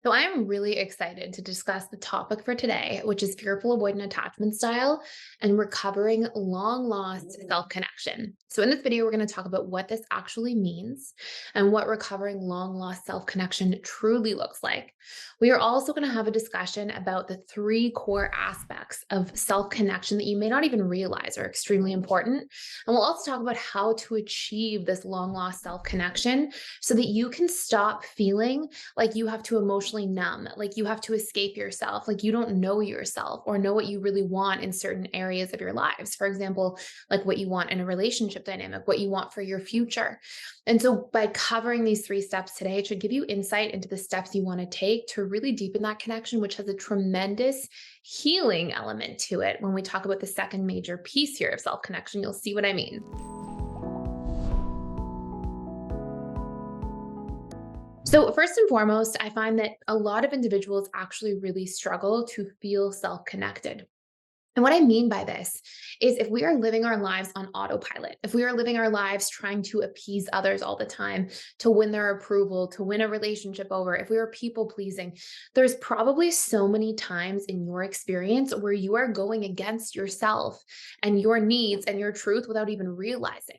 So I am really excited to discuss the topic for today, which is fearful avoidant attachment style and recovering long lost self connection. So in this video, we're going to talk about what this actually means and what recovering long lost self connection truly looks like. We are also going to have a discussion about the three core aspects of self connection that you may not even realize are extremely important. And we'll also talk about how to achieve this long lost self connection so that you can stop feeling like you have to emotionally numb, like you have to escape yourself, like you don't know yourself or know what you really want in certain areas of your lives. For example, like what you want in a relationship dynamic, what you want for your future. And so by covering these three steps today, it should give you insight into the steps you want to take to really deepen that connection, which has a tremendous healing element to it. When we talk about the second major piece here of self connection, you'll see what I mean. So, first and foremost, I find that a lot of individuals actually really struggle to feel self connected. And what I mean by this is if we are living our lives on autopilot, if we are living our lives trying to appease others all the time, to win their approval, to win a relationship over, if we are people pleasing, there's probably so many times in your experience where you are going against yourself and your needs and your truth without even realizing.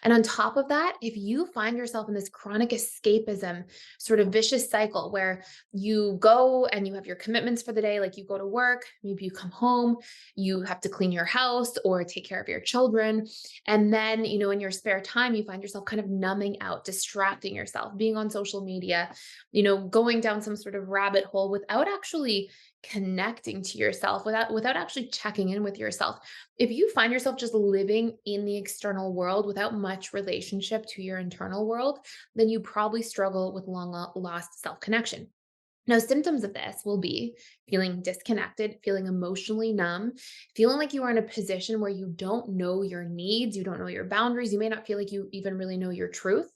And on top of that, if you find yourself in this chronic escapism sort of vicious cycle where you go and you have your commitments for the day, like you go to work, maybe you come home, you have to clean your house or take care of your children. And then, in your spare time, you find yourself kind of numbing out, distracting yourself, being on social media, going down some sort of rabbit hole without actually connecting to yourself, without actually checking in with yourself. If you find yourself just living in the external world without much relationship to your internal world, then you probably struggle with long lost self connection. Now, symptoms of this will be feeling disconnected, feeling emotionally numb, feeling like you are in a position where you don't know your needs, you don't know your boundaries, you may not feel like you even really know your truth.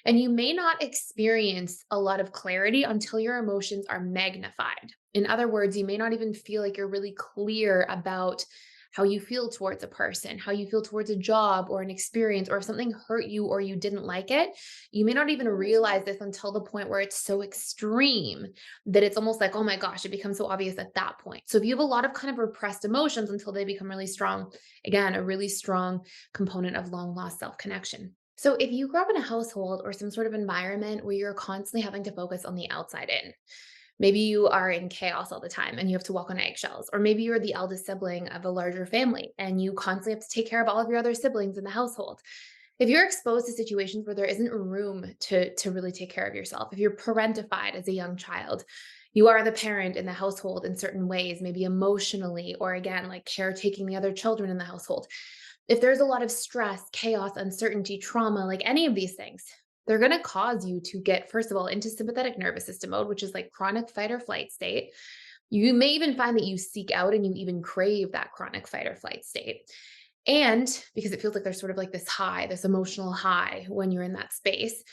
And you may not experience a lot of clarity until your emotions are magnified. In other words, you may not even feel like you're really clear about how you feel towards a person, how you feel towards a job or an experience, or if something hurt you or you didn't like it. You may not even realize this until the point where it's so extreme that it's almost like, oh my gosh, it becomes so obvious at that point. So if you have a lot of kind of repressed emotions until they become really strong, again, a really strong component of long lost self connection. So if you grew up in a household or some sort of environment where you're constantly having to focus on the outside in, maybe you are in chaos all the time and you have to walk on eggshells, or maybe you're the eldest sibling of a larger family and you constantly have to take care of all of your other siblings in the household. If you're exposed to situations where there isn't room to really take care of yourself, if you're parentified as a young child, you are the parent in the household in certain ways, maybe emotionally, or again, like caretaking the other children in the household. If there's a lot of stress, chaos, uncertainty, trauma, like any of these things, they're going to cause you to get, first of all, into sympathetic nervous system mode, which is like chronic fight or flight state. You may even find that you seek out and you even crave that chronic fight or flight state. And because it feels like there's sort of like this high, this emotional high when you're in that space.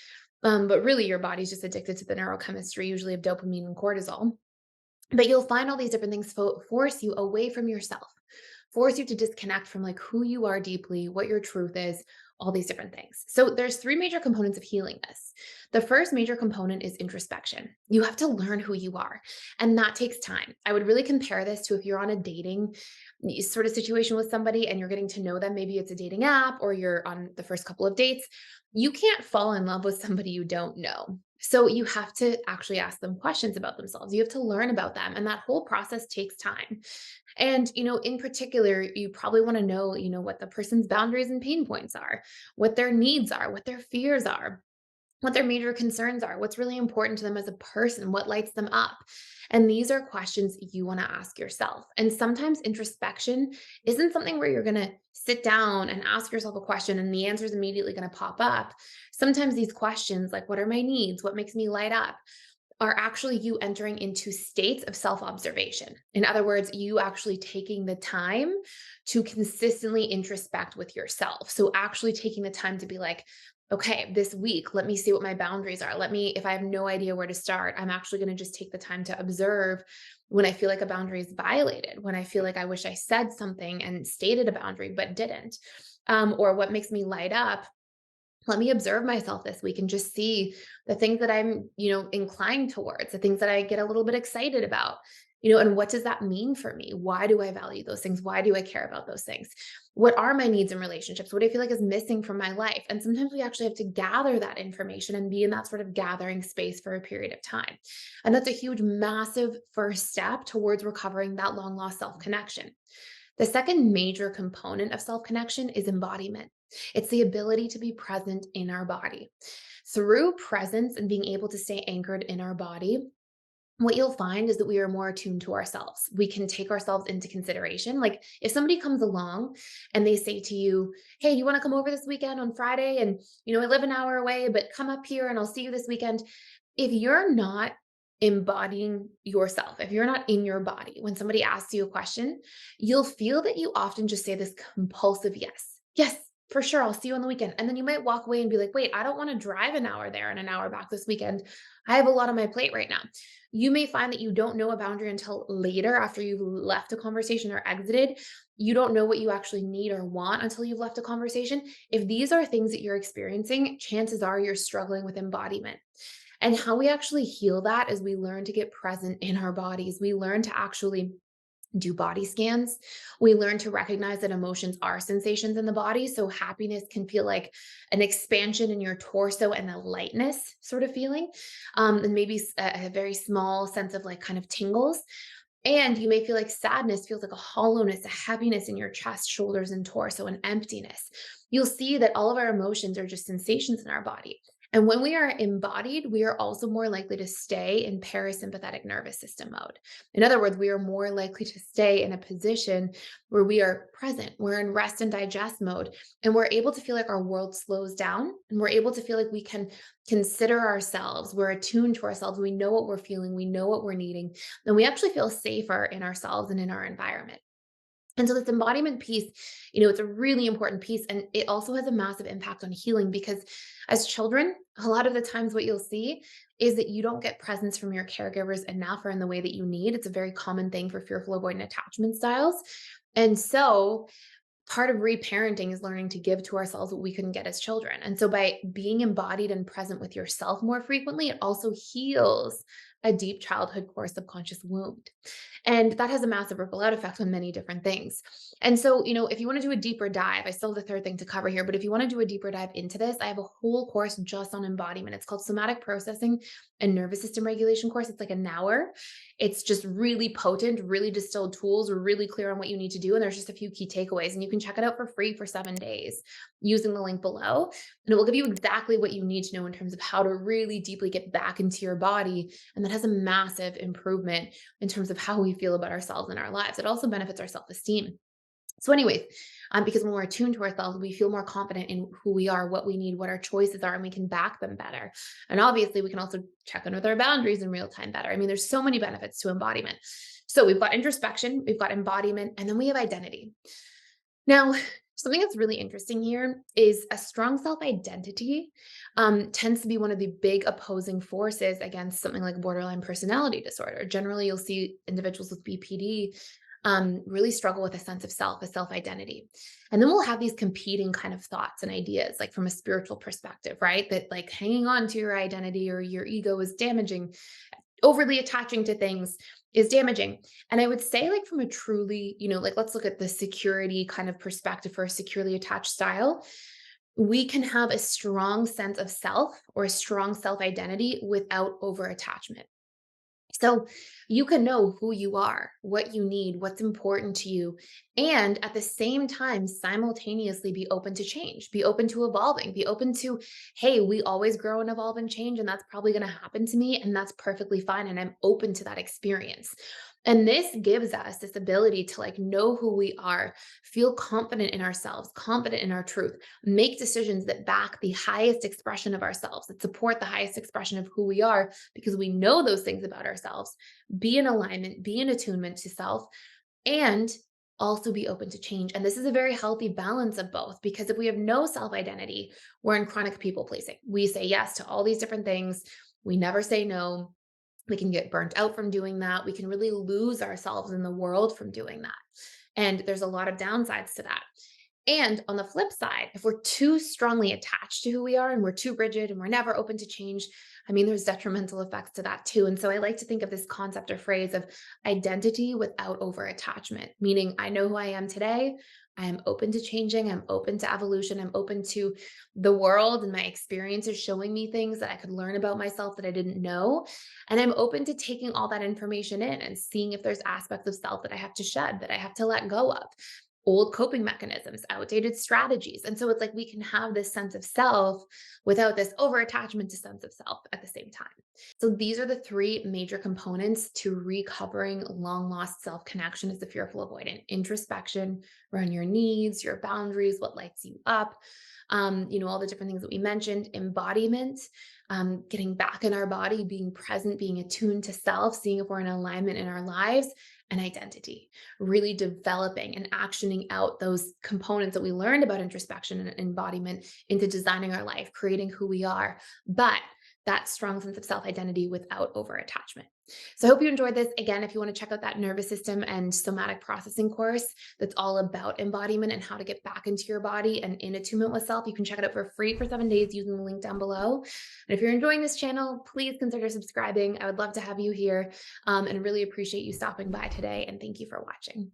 But really, your body's just addicted to the neurochemistry, usually of dopamine and cortisol. But you'll find all these different things force you away from yourself, force you to disconnect from like who you are deeply, what your truth is, all these different things. So there's three major components of healing this. The first major component is introspection. You have to learn who you are, and that takes time. I would really compare this to if you're on a dating sort of situation with somebody and you're getting to know them, maybe it's a dating app or you're on the first couple of dates. You can't fall in love with somebody you don't know. So you have to actually ask them questions about themselves. You have to learn about them, and that whole process takes time. And, in particular, you probably want to know, what the person's boundaries and pain points are, what their needs are, what their fears are, what their major concerns are, what's really important to them as a person, what lights them up. And these are questions you want to ask yourself. And sometimes introspection isn't something where you're going to sit down and ask yourself a question and the answer is immediately going to pop up. Sometimes these questions, like what are my needs? What makes me light up? Are actually you entering into states of self observation. In other words, you actually taking the time to consistently introspect with yourself. So, actually taking the time to be like, okay, this week, let me see what my boundaries are. If I have no idea where to start, I'm actually going to just take the time to observe when I feel like a boundary is violated, when I feel like I wish I said something and stated a boundary but didn't, or what makes me light up Let me observe myself this week and just see the things that I'm, inclined towards, the things that I get a little bit excited about, and what does that mean for me? Why do I value those things? Why do I care about those things? What are my needs in relationships? What do I feel like is missing from my life? And sometimes we actually have to gather that information and be in that sort of gathering space for a period of time. And that's a huge, massive first step towards recovering that long lost self connection. The second major component of self connection is embodiment. It's the ability to be present in our body. Through presence and being able to stay anchored in our body, what you'll find is that we are more attuned to ourselves. We can take ourselves into consideration. Like if somebody comes along and they say to you, "Hey, you want to come over this weekend on Friday? And, I live an hour away, but come up here and I'll see you this weekend." If you're not embodying yourself, if you're not in your body, when somebody asks you a question, you'll feel that you often just say this compulsive yes. Yes, for sure. I'll see you on the weekend. And then you might walk away and be like, wait, I don't want to drive an hour there and an hour back this weekend. I have a lot on my plate right now. You may find that you don't know a boundary until later after you've left a conversation or exited. You don't know what you actually need or want until you've left a conversation. If these are things that you're experiencing, chances are you're struggling with embodiment. And how we actually heal that is we learn to get present in our bodies. We learn to actually do body scans. We learn to recognize that emotions are sensations in the body. So happiness can feel like an expansion in your torso and a lightness sort of feeling, and maybe a very small sense of like kind of tingles. And you may feel like sadness feels like a hollowness, a heaviness in your chest, shoulders, and torso, and emptiness. You'll see that all of our emotions are just sensations in our body. And when we are embodied, we are also more likely to stay in parasympathetic nervous system mode. In other words, we are more likely to stay in a position where we are present, we're in rest and digest mode, and we're able to feel like our world slows down, and we're able to feel like we can consider ourselves, we're attuned to ourselves, we know what we're feeling, we know what we're needing, and we actually feel safer in ourselves and in our environment. And so this embodiment piece, it's a really important piece. And it also has a massive impact on healing because as children, a lot of the times what you'll see is that you don't get presence from your caregivers enough or in the way that you need. It's a very common thing for fearful avoidant attachment styles. And so part of reparenting is learning to give to ourselves what we couldn't get as children. And so by being embodied and present with yourself more frequently, it also heals a deep childhood core subconscious wound. And that has a massive ripple out effect on many different things. And so, if you want to do a deeper dive, I still have the third thing to cover here, but if you want to do a deeper dive into this, I have a whole course just on embodiment. It's called Somatic Processing and Nervous System Regulation course. It's like an hour. It's just really potent, really distilled tools, really clear on what you need to do. And there's just a few key takeaways. And you can check it out for free for 7 days using the link below. And it will give you exactly what you need to know in terms of how to really deeply get back into your body. And that has a massive improvement in terms of how we feel about ourselves and our lives. It also benefits our self-esteem. So, anyways, because when we're attuned to ourselves, we feel more confident in who we are, what we need, what our choices are, and we can back them better. And obviously, we can also check in with our boundaries in real time better. I mean, there's so many benefits to embodiment. So, we've got introspection, we've got embodiment, and then we have identity. Now, something that's really interesting here is a strong self identity tends to be one of the big opposing forces against something like borderline personality disorder. Generally, you'll see individuals with BPD really struggle with a sense of self, a self identity. And then we'll have these competing kind of thoughts and ideas, like from a spiritual perspective, right? That like hanging on to your identity or your ego is damaging, overly attaching to things is damaging. And I would say, like, from a truly, like, let's look at the security kind of perspective for a securely attached style. We can have a strong sense of self or a strong self identity without over attachment. So you can know who you are, what you need, what's important to you, and at the same time, simultaneously be open to change, be open to evolving, be open to, hey, we always grow and evolve and change, and that's probably going to happen to me, and that's perfectly fine. And I'm open to that experience. And this gives us this ability to like know who we are, feel confident in ourselves, confident in our truth, make decisions that back the highest expression of ourselves, that support the highest expression of who we are, because we know those things about ourselves, be in alignment, be in attunement to self, and also be open to change. And this is a very healthy balance of both, because if we have no self identity, we're in chronic people pleasing. We say yes to all these different things, we never say no. We can get burnt out from doing that. We can really lose ourselves in the world from doing that. And there's a lot of downsides to that. And on the flip side, if we're too strongly attached to who we are and we're too rigid and we're never open to change, I mean, there's detrimental effects to that too. And so I like to think of this concept or phrase of identity without over attachment, meaning I know who I am today. I am open to changing. I'm open to evolution. I'm open to the world and my experiences showing me things that I could learn about myself that I didn't know. And I'm open to taking all that information in and seeing if there's aspects of self that I have to shed, that I have to let go of, old coping mechanisms, outdated strategies. And so it's like we can have this sense of self without this over attachment to sense of self at the same time. So these are the three major components to recovering long lost self connection as a fearful avoidant: introspection around your needs, your boundaries, what lights you up. All the different things that we mentioned, embodiment, getting back in our body, being present, being attuned to self, seeing if we're in alignment in our lives, and identity, really developing and actioning out those components that we learned about introspection and embodiment into designing our life, creating who we are, but that strong sense of self identity without over attachment. So I hope you enjoyed this. Again, if you want to check out that nervous system and somatic processing course that's all about embodiment and how to get back into your body and in attunement with self, you can check it out for free for 7 days using the link down below. And if you're enjoying this channel, please consider subscribing. I would love to have you here, and really appreciate you stopping by today. And thank you for watching.